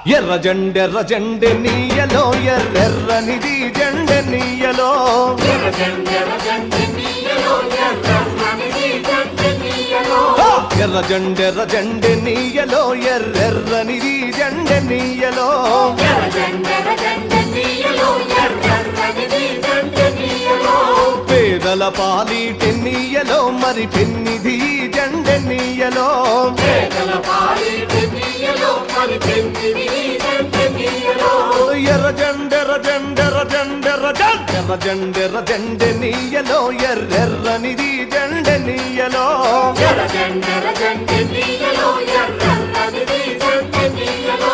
ఎర్ర జెండె నీయలో ఎర్రెర్రనిది జెండె నీయలో ఎర్ర జెండె నీయలో ఎర్రెర్రనిది జెండె నీయలో పేదల పాలిటి నీయలో మరి పెన్నిధి జెండె నీయలో ఎర్ర జెండె నీయలో ఎర్రెర్రనిది జెండె నీయలో ఎర్ర జెండె నీయలో ఎర్రెర్రనిది జెండె నీయలో